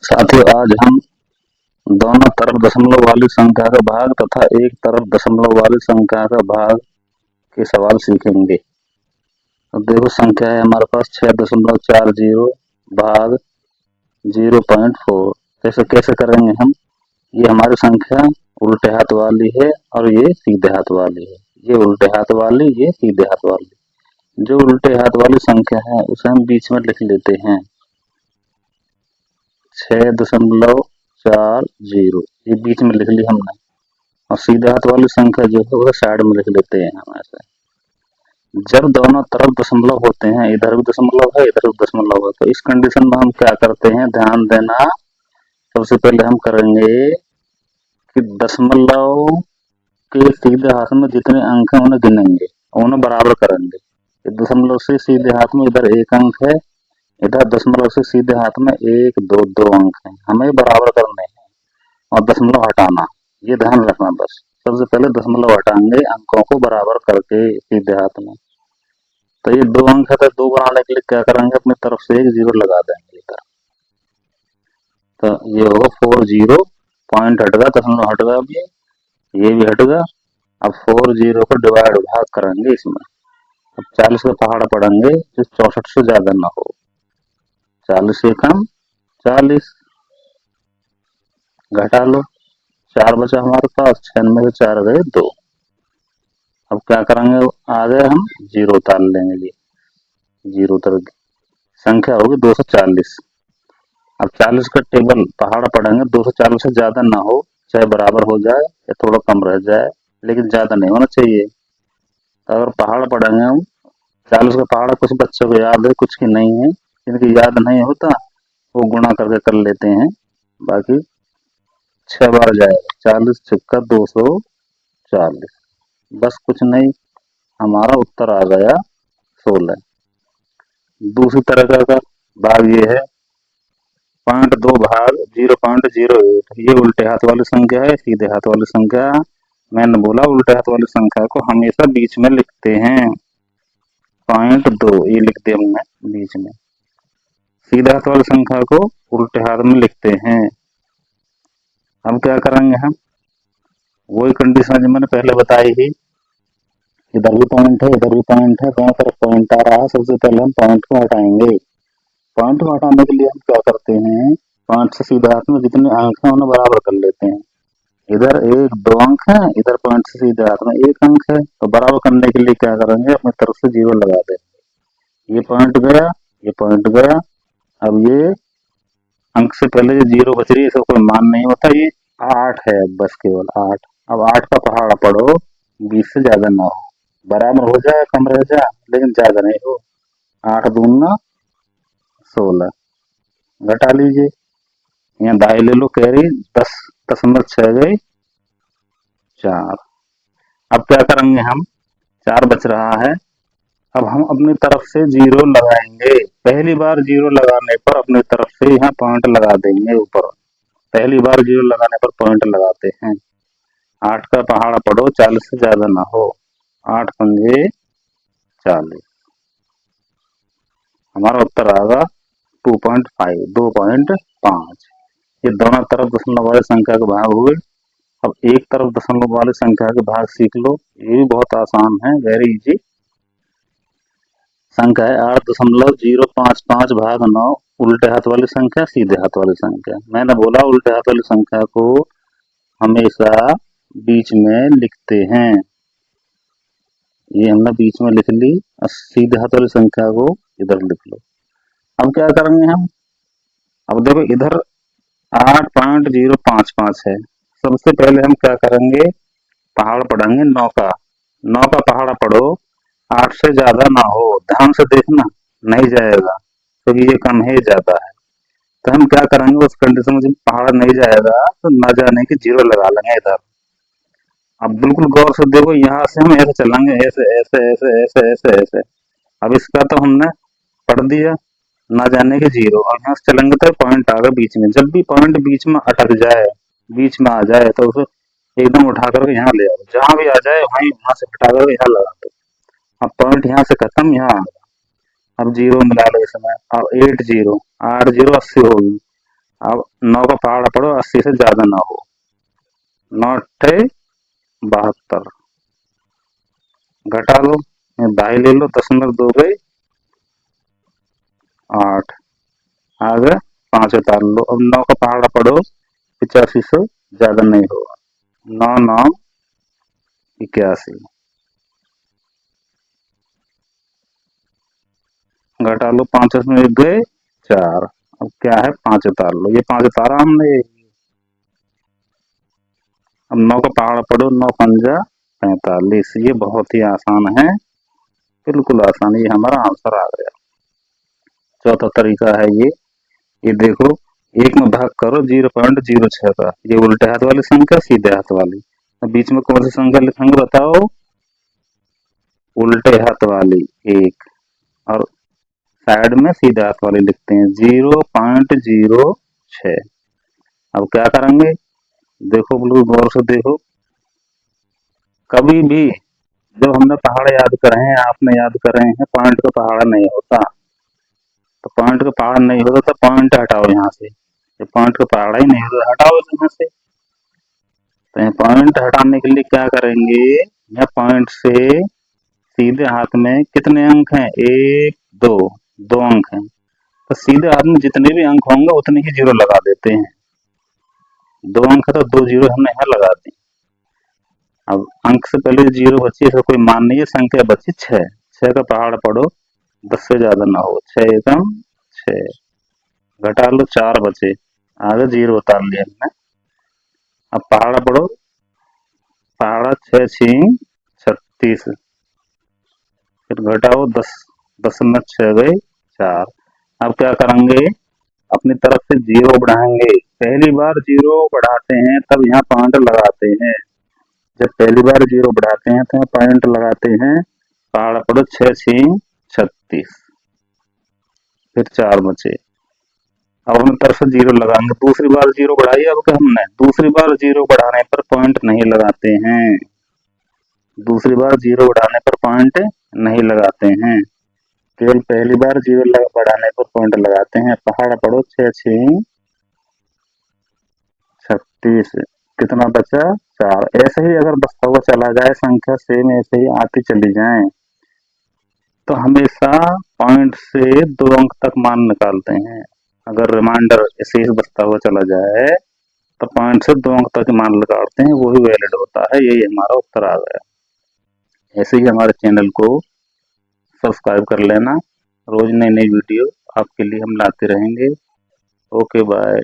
साथियों, आज हम दोनों तरफ दशमलव वाली संख्या का भाग तथा एक तरफ दशमलव वाली संख्या का भाग के सवाल सीखेंगे। तो देखो, संख्या है हमारे पास 6.40 भाग 0.4। कैसे कैसे करेंगे हम? ये हमारी संख्या उल्टे हाथ वाली है और ये सीधे हाथ वाली है। ये उल्टे हाथ वाली, ये सीधे हाथ वाली। जो उल्टे हाथ वाली संख्या है उसे हम बीच में लिख लेते हैं 6.40, ये बीच में लिख ली हमने। और सीधे हाथ वाली संख्या जो है वो साइड में लिख लेते हैं हम ऐसे। जब दोनों तरफ दशमलव होते हैं, इधर भी दशमलव है इधर भी दशमलव है, तो इस कंडीशन में हम क्या करते हैं, ध्यान देना। सबसे पहले हम करेंगे कि दशमलव के सीधे हाथ में जितने अंक हैं उन्हें गिनेंगे, उन्हें बराबर करेंगे। दशमलव से सीधे हाथ में इधर एक अंक है, इधर दशमलव से सीधे हाथ में एक दो अंक हैं, हमें बराबर करने हैं। और दशमलव हटाना, ये ध्यान रखना बस। सबसे पहले दशमलव हटाएंगे अंकों को बराबर करके सीधे हाथ में। तो ये दो अंक है, तो दो बनाने के लिए क्या करेंगे, अपनी तरफ से एक जीरो लगा देंगे इधर। तो ये होगा 40, पॉइंट हट गया, दशमलव हट गया, अब ये भी हट गया। अब 40 को डिवाइड भाग करेंगे इसमें। अब 40 का पहाड़ पढ़ेंगे जो 64 से ज्यादा ना हो। 40 से कम 40, घटा लो, 4 बचा हमारे पास, 6 में से 4 गए 2। अब क्या करेंगे, आगे हम जीरो उतार लेंगे। ये जीरो उतर गई, संख्या होगी 240। अब 40 का टेबल पहाड़ पढ़ेंगे, 240 से ज्यादा ना हो, चाहे बराबर हो जाए या थोड़ा कम रह जाए, लेकिन ज्यादा नहीं होना चाहिए। तो अगर पहाड़ पढ़ेंगे हम, 40 का पहाड़ कुछ बच्चों को याद है, कुछ की नहीं है। जिनकी याद नहीं होता वो गुणा करके कर लेते हैं। बाकी 6 बार जाएगा, 40 छक्का 240, बस कुछ नहीं, हमारा उत्तर आ गया 16। दूसरी तरह का भाग ये है 0.2 भाग 0.08। ये उल्टे हाथ वाली संख्या है, सीधे हाथ वाली संख्या। मैंने बोला उल्टे हाथ वाली संख्या को हमेशा बीच में लिखते हैं, 0.2 ये लिख दिया हमने बीच में। सीधे हाथ वाली संख्या को उल्टे हाथ में लिखते हैं। हम क्या करेंगे, हम वही कंडीशन जो मैंने पहले बताई थी, इधर भी पॉइंट है इधर भी पॉइंट है, दोनों तरफ पॉइंट आ रहा है। सबसे पहले हम पॉइंट को हटाएंगे। पॉइंट को हटाने के लिए हम क्या करते हैं, पॉइंट से सीधे हाथ में जितने अंक हैं उन्हें बराबर कर लेते हैं। इधर एक दो अंक है, इधर पॉइंट से सीधे हाथ में एक अंक है, तो बराबर करने के लिए क्या करेंगे, अपनी तरफ से जीरो लगा देंगे। ये पॉइंट गया, ये पॉइंट गया। अब ये अंक से पहले जो जीरो बच रही है इसका कोई मान नहीं होता, ये 8 है, बस केवल 8। अब 8 का पहाड़ा पढ़ो, 20 से ज्यादा ना हो, बराबर हो जाए कम रह जाए लेकिन ज्यादा नहीं हो। 8 दूना 16, घटा लीजिए, यहाँ दाई ले लो, कैरी 10.6 गई 4। अब क्या करेंगे हम, 4 बच रहा है। अब हम अपनी तरफ से जीरो लगाएंगे। पहली बार जीरो लगाने पर अपनी तरफ से यहाँ पॉइंट लगा देंगे ऊपर। पहली बार जीरो लगाने पर पॉइंट लगाते हैं। 8 का पहाड़ा पढ़ो, 40 से ज्यादा ना हो, 8 पंजे 40। हमारा उत्तर आएगा 2.5, 2.5। ये दोनों तरफ दशमलव वाली संख्या के भाग हुए। अब एक तरफ दशमलव वाली संख्या के भाग सीख लो, ये भी बहुत आसान है, वेरी इजी। संख्या है 8.055 भाग 9, उल्टे हाथ वाली संख्या सीधे हाथ वाली संख्या। मैंने बोला उल्टे हाथ वाली संख्या को हमेशा बीच में लिखते हैं, ये हमने बीच में लिख ली। और सीधे हाथ वाली संख्या को इधर लिख लो। अब क्या करेंगे हम, अब देखो इधर 8.055 है। सबसे पहले हम क्या करेंगे, पहाड़ पढ़ेंगे 9 का। 9 का पहाड़ा पढ़ो, 8 से ज्यादा ना हो, ध्यान से देखना, नहीं जाएगा क्योंकि ये कम है, ज्यादा है। तो हम क्या करेंगे, उस कंडीशन में जब पहाड़ नहीं जाएगा तो न जाने की जीरो लगा लेंगे इधर। अब बिल्कुल गौर से देखो, यहाँ से हम ऐसे चलेंगे, ऐसे ऐसे ऐसे ऐसे ऐसे ऐसे। अब इसका तो हमने पढ़ दिया, ना जाने की जीरो। और यहाँ से चलेंगे तो पॉइंट आ गया बीच में। जब भी पॉइंट बीच में अटक जाए, बीच में आ जाए, तो उसे एकदम उठा करके यहाँ ले आओ, जहां भी आ जाए वहीं वहां से हटा कर यहाँ लगा दो। अब पॉइंट यहाँ से खत्म, यहाँ आ गया। अब जीरो मिला लो इसमें। अब 8 जीरो 8 जीरो 80 होगी, अब 9 का पहाड़ा पढ़ो 80 से ज्यादा ना हो। 9 अट्ठे 72, घटा लो, ढाई ले लो, 10 गए 8, आ गए 5 उतार लो। अब 9 का पहाड़ा पढ़ो 85 से ज्यादा नहीं होगा। 9 9 81, घटा लो, 5 में 1 गए 4। अब क्या है 5 उतार लो, ये 5 उतारा हमने। अब 9 का पहाड़ा पढ़ो, 9 पंजा 45, ये बहुत ही आसान है, बिल्कुल आसान, ये हमारा आंसर आ गया। चौथा तरीका है ये देखो, एक में भाग करो 0.06 का, ये उल्टे हाथ वाली संख्या, सीधे हाथ वाली। अब बीच में कौन सी संख्या लिखेंगे बताओ? उल्टे हाथ वाली एक, और साइड में सीधे हाथ वाली लिखते हैं 0.06। अब क्या करेंगे, देखो बिल्कुल गौर से देखो, कभी भी जब हमने पहाड़ याद करे हैं, आपने याद करे हैं, पॉइंट का पहाड़ा नहीं होता। तो पॉइंट का पहाड़ नहीं होता तो पॉइंट हटाओ यहाँ से, जब पॉइंट का पहाड़ा ही नहीं होता हटाओ यहाँ से। तो यहाँ पॉइंट हटाने के लिए क्या करेंगे, यहाँ पॉइंट से सीधे हाथ में कितने अंक हैं, 1 2, 2 अंक हैं, तो सीधे हाथ में जितने भी अंक होंगे उतने ही जीरो लगा देते हैं। 2 अंक है तो 2 जीरो हमने यहाँ लगा दी। अब अंक से पहले जीरो बची, इसका कोई मान नहीं है, संख्या बची 6। 6 का पहाड़ पढ़ो 10 से ज्यादा ना हो, 6 एकम 6, घटा लो 4 बचे, आगे जीरो उतार लिया हमने। अब पहाड़ा पढ़ो, पहाड़ा 6 6 36, फिर घटाओ 10, 10 में 6 गए 4। अब क्या करेंगे, अपनी तरफ से जीरो बढ़ाएंगे। पहली बार जीरो बढ़ाते हैं तब यहाँ पॉइंट लगाते हैं, जब पहली बार जीरो बढ़ाते हैं तो यहाँ पॉइंट लगाते हैं। पहाड़ा पढ़ो 6 6 36, फिर 4 बचे। अब अपनी तरफ से जीरो लगाएंगे, दूसरी बार जीरो बढ़ाई, अब क्या हमने दूसरी बार जीरो बढ़ाने पर पॉइंट नहीं लगाते हैं, दूसरी बार जीरो बढ़ाने पर पॉइंट नहीं लगाते हैं, केवल पहली बार जीरो बढ़ाने पर पॉइंट लगाते हैं। पहाड़ पढ़ो 6 6 36, कितना बचा 4। ऐसे ही अगर बचता हुआ चला जाए, संख्या सेम ऐसे ही आती चली जाए, तो हमेशा पॉइंट से 2 अंक तक मान निकालते हैं। अगर रिमाइंडर ऐसे ही बचता हुआ चला जाए तो पॉइंट से 2 अंक तक मान निकालते हैं, वो ही वैलिड होता है। यही हमारा उत्तर आ गया। ऐसे ही हमारे चैनल को सब्सक्राइब कर लेना, रोज नई नई वीडियो आपके लिए हम लाते रहेंगे। Okay bye.